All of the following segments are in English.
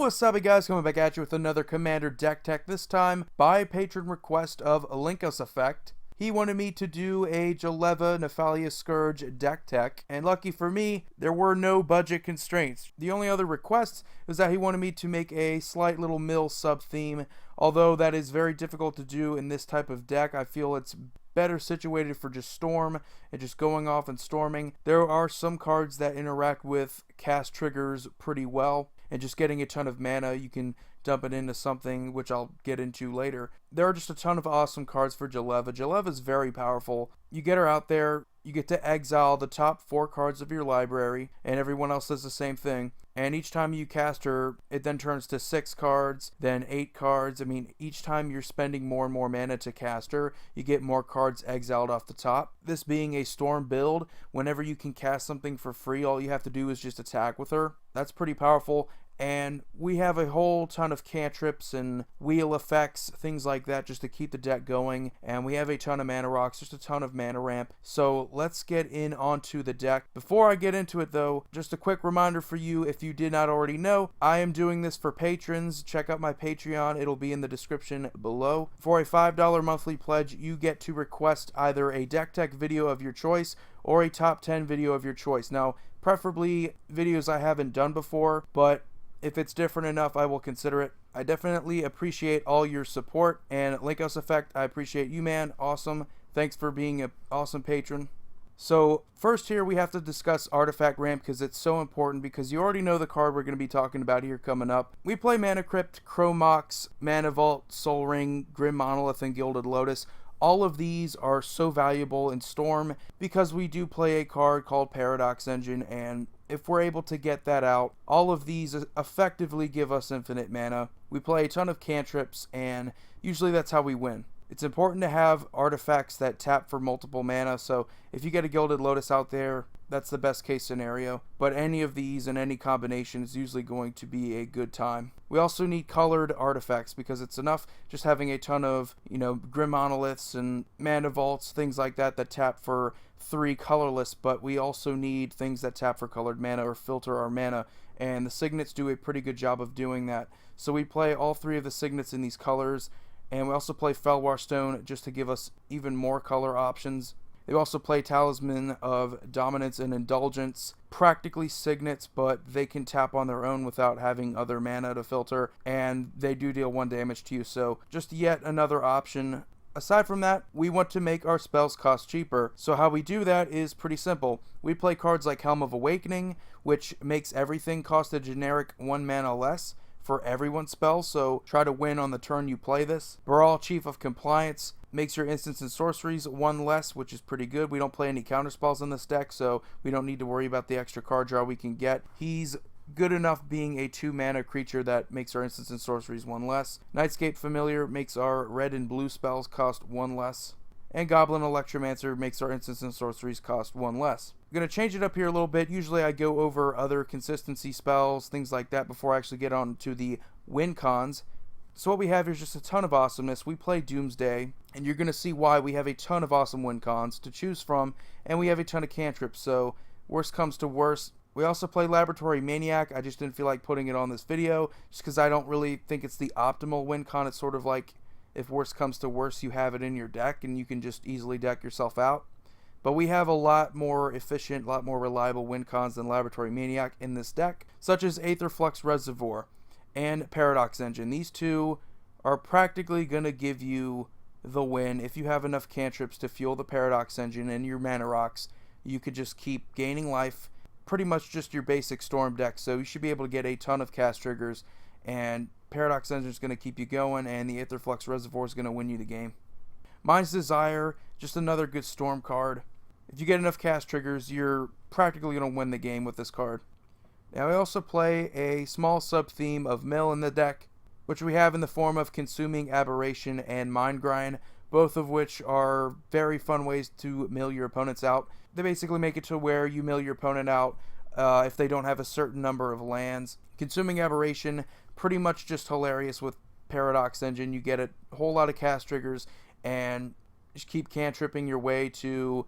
What's up, guys? Coming back at you with another Commander deck tech, this time by patron request of Linkos Effect. He wanted me to do a Jeleva Nephalia Scourge deck tech, and lucky for me, there were no budget constraints. The only other request was that he wanted me to make a slight little mill sub-theme, although that is very difficult to do in this type of deck. I feel it's better situated for just storm and just going off and storming. There are some cards that interact with cast triggers pretty well, and just getting a ton of mana, you can dump it into something, which I'll get into later. There are just a ton of awesome cards for Jeleva. Jeleva is very powerful. You get her out there, you get to exile the top 4 cards of your library, and everyone else does the same thing. And each time you cast her, it then turns to 6 cards, then 8 cards. I mean, each time you're spending more and more mana to cast her, you get more cards exiled off the top. This being a storm build, whenever you can cast something for free, all you have to do is just attack with her. That's pretty powerful. And we have a whole ton of cantrips and wheel effects, things like that, just to keep the deck going. And we have a ton of mana rocks, just a ton of mana ramp. So let's get in onto the deck. Before I get into it though, just a quick reminder for you, if you did not already know, I am doing this for patrons. Check out my Patreon, it'll be in the description below. For a $5 monthly pledge, you get to request either a deck tech video of your choice or a top 10 video of your choice. Now, preferably videos I haven't done before, but if it's different enough, I will consider it. I definitely appreciate all your support, and Linkos Effect, I appreciate you, man. Awesome. Thanks for being an awesome patron. So first here we have to discuss Artifact Ramp because it's so important, because you already know the card we're going to be talking about here coming up. We play Mana Crypt, Chromox, Mana Vault, Soul Ring, Grim Monolith, and Gilded Lotus. All of these are so valuable in Storm because we do play a card called Paradox Engine, and if we're able to get that out, all of these effectively give us infinite mana. We play a ton of cantrips, and usually that's how we win. It's important to have artifacts that tap for multiple mana, so if you get a Gilded Lotus out there, that's the best case scenario. But any of these in any combination is usually going to be a good time. We also need colored artifacts, because it's enough just having a ton of, Grim Monoliths and Mana Vaults, things like that, that tap for 3 colorless, but we also need things that tap for colored mana or filter our mana, and the signets do a pretty good job of doing that. So we play all 3 of the signets in these colors, and we also play Fellwar Stone just to give us even more color options. They also play Talisman of Dominance and Indulgence, practically signets, but they can tap on their own without having other mana to filter, and they do deal 1 damage to you, so just yet another option. Aside from that, we want to make our spells cost cheaper, so how we do that is pretty simple. We play cards like Helm of Awakening, which makes everything cost a generic 1 mana less for everyone's spells, so try to win on the turn you play this. Baral, Chief of Compliance, makes your instants and sorceries 1 less, which is pretty good. We don't play any counterspells in this deck, so we don't need to worry about the extra card draw we can get. He's good enough being a 2 mana creature that makes our instants and sorceries 1 less. Nightscape Familiar makes our red and blue spells cost 1 less. And Goblin Electromancer makes our instants and sorceries cost 1 less. I'm going to change it up here a little bit. Usually I go over other consistency spells, things like that, before I actually get on to the win cons. So what we have here is just a ton of awesomeness. We play Doomsday, and you're going to see why we have a ton of awesome win cons to choose from, and we have a ton of cantrips, so worst comes to worst. We also play Laboratory Maniac. I just didn't feel like putting it on this video, just because I don't really think it's the optimal win con. It's sort of like, if worst comes to worst, you have it in your deck, and you can just easily deck yourself out. But we have a lot more efficient, a lot more reliable win cons than Laboratory Maniac in this deck, such as Aetherflux Reservoir and Paradox Engine. These 2 are practically going to give you the win. If you have enough cantrips to fuel the Paradox Engine and your mana rocks, you could just keep gaining life, pretty much just your basic Storm deck. So you should be able to get a ton of cast triggers, and Paradox Engine is going to keep you going, and the Aetherflux Reservoir is going to win you the game. Mind's Desire, just another good Storm card. If you get enough cast triggers, you're practically going to win the game with this card. Now we also play a small sub-theme of mill in the deck, which we have in the form of Consuming Aberration and Mind Grind, both of which are very fun ways to mill your opponents out. They basically make it to where you mill your opponent out if they don't have a certain number of lands. Consuming Aberration, pretty much just hilarious with Paradox Engine. You get a whole lot of cast triggers and just keep cantripping your way to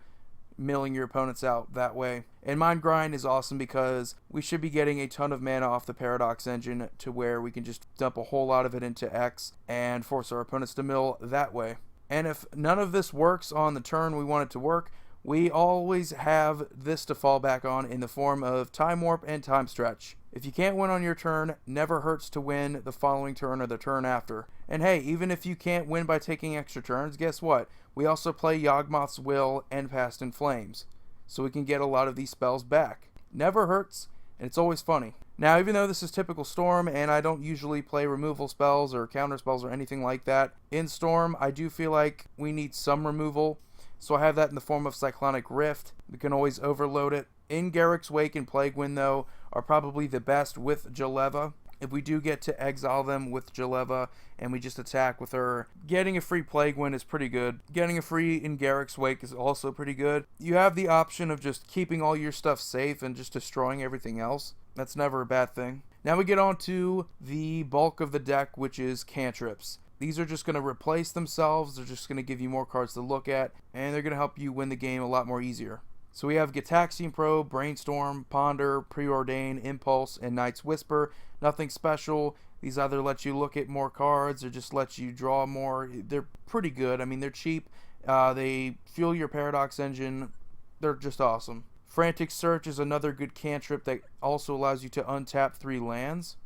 milling your opponents out that way. And Mind Grind is awesome because we should be getting a ton of mana off the Paradox Engine to where we can just dump a whole lot of it into X and force our opponents to mill that way. And if none of this works on the turn we want it to work, we always have this to fall back on in the form of Time Warp and Time Stretch. If you can't win on your turn, never hurts to win the following turn or the turn after. And hey, even if you can't win by taking extra turns, guess what? We also play Yawgmoth's Will and Past in Flames, so we can get a lot of these spells back. Never hurts, and it's always funny. Now, even though this is typical Storm, and I don't usually play removal spells or counter spells or anything like that, in Storm, I do feel like we need some removal. So I have that in the form of Cyclonic Rift. We can always overload it. In Garruk's Wake and Plague Wind, though, are probably the best with Jeleva. If we do get to exile them with Jeleva and we just attack with her, getting a free Plague Wind is pretty good. Getting a free in Garruk's Wake is also pretty good. You have the option of just keeping all your stuff safe and just destroying everything else. That's never a bad thing. Now we get on to the bulk of the deck, which is cantrips. These are just going to replace themselves. They're just going to give you more cards to look at, and they're going to help you win the game a lot more easier. So we have Gitaxian Probe, Brainstorm, Ponder, Preordain, Impulse, and Night's Whisper. Nothing special. These either let you look at more cards or just let you draw more. They're pretty good. I mean, they're cheap. They fuel your Paradox Engine. They're just awesome. Frantic Search is another good cantrip that also allows you to untap 3 lands.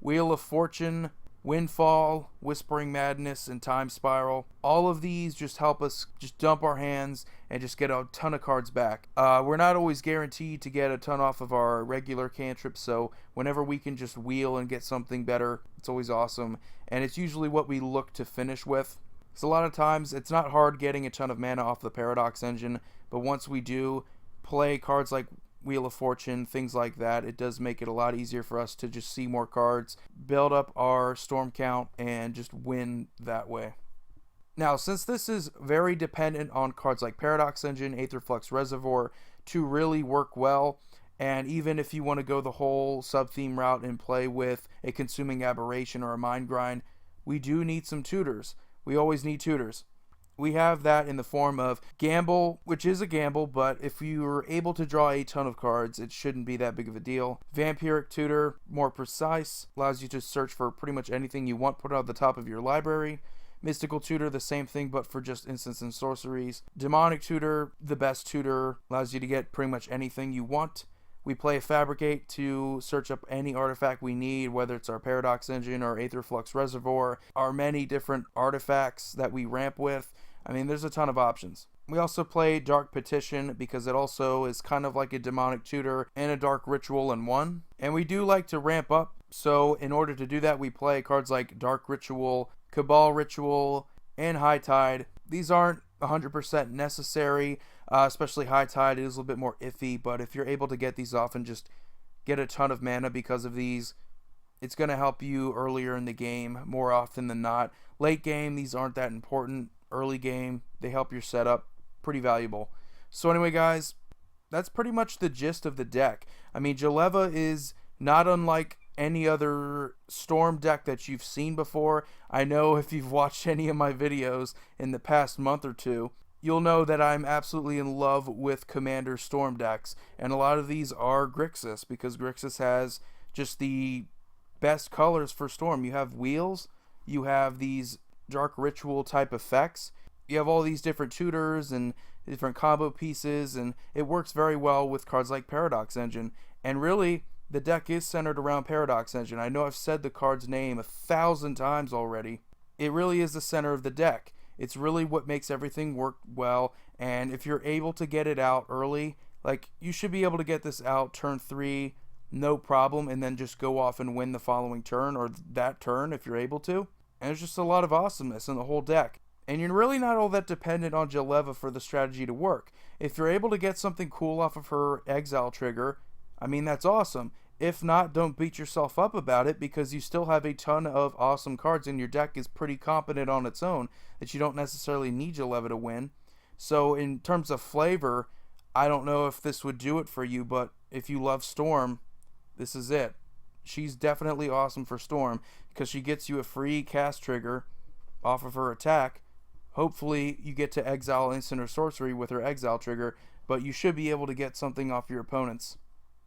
Wheel of Fortune, Windfall, Whispering Madness, and Time Spiral. All of these just help us just dump our hands and just get a ton of cards back. We're not always guaranteed to get a ton off of our regular cantrips, so whenever we can just wheel and get something better, it's always awesome. And it's usually what we look to finish with. So a lot of times it's not hard getting a ton of mana off the Paradox Engine, but once we do play cards like Wheel of Fortune, things like that, it does make it a lot easier for us to just see more cards, build up our storm count, and just win that way. Now, since this is very dependent on cards like Paradox Engine, Aetherflux Reservoir to really work well, and even if you want to go the whole sub-theme route and play with a Consuming Aberration or a Mind Grind, we do need some tutors. We always need tutors. We have that in the form of Gamble, which is a gamble, but if you are able to draw a ton of cards, it shouldn't be that big of a deal. Vampiric Tutor, more precise, allows you to search for pretty much anything you want put on the top of your library. Mystical Tutor, the same thing, but for just instants and sorceries. Demonic Tutor, the best tutor, allows you to get pretty much anything you want. We play Fabricate to search up any artifact we need, whether it's our Paradox Engine or Aetherflux Reservoir, our many different artifacts that we ramp with. I mean, there's a ton of options. We also play Dark Petition because it also is kind of like a Demonic Tutor and a Dark Ritual in one. And we do like to ramp up, so in order to do that, we play cards like Dark Ritual, Cabal Ritual, and High Tide. These aren't 100% necessary, especially High Tide is a little bit more iffy, but if you're able to get these off and just get a ton of mana because of these, it's going to help you earlier in the game more often than not. Late game, these aren't that important. Early game, they help your setup. Pretty valuable. So anyway, guys, that's pretty much the gist of the deck. I mean, Jeleva is not unlike any other Storm deck that you've seen before. I know if you've watched any of my videos in the past month or two, you'll know that I'm absolutely in love with Commander Storm decks. And a lot of these are Grixis, because Grixis has just the best colors for Storm. You have wheels, you have these Dark Ritual type effects, you have all these different tutors and different combo pieces, and it works very well with cards like Paradox Engine. And really, the deck is centered around Paradox Engine. I know I've said the card's name 1,000 times already. It really is the center of the deck. It's really what makes everything work well, and if you're able to get it out early, like, you should be able to get this out turn 3, no problem, and then just go off and win the following turn, or that turn if you're able to. And there's just a lot of awesomeness in the whole deck. And you're really not all that dependent on Jeleva for the strategy to work. If you're able to get something cool off of her exile trigger, I mean, that's awesome. If not, don't beat yourself up about it, because you still have a ton of awesome cards and your deck is pretty competent on its own that you don't necessarily need Jeleva to win. So in terms of flavor, I don't know if this would do it for you, but if you love Storm, this is it. She's definitely awesome for Storm because she gets you a free cast trigger off of her attack. Hopefully you get to exile instant or sorcery with her exile trigger, but you should be able to get something off your opponents.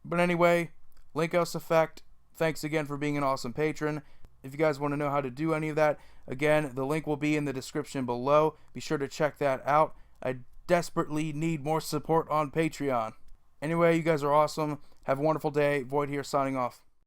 But anyway, Linkos Effect, thanks again for being an awesome patron. If you guys want to know how to do any of that, again, the link will be in the description below. Be sure to check that out. I desperately need more support on Patreon. Anyway, you guys are awesome. Have a wonderful day. Void here signing off.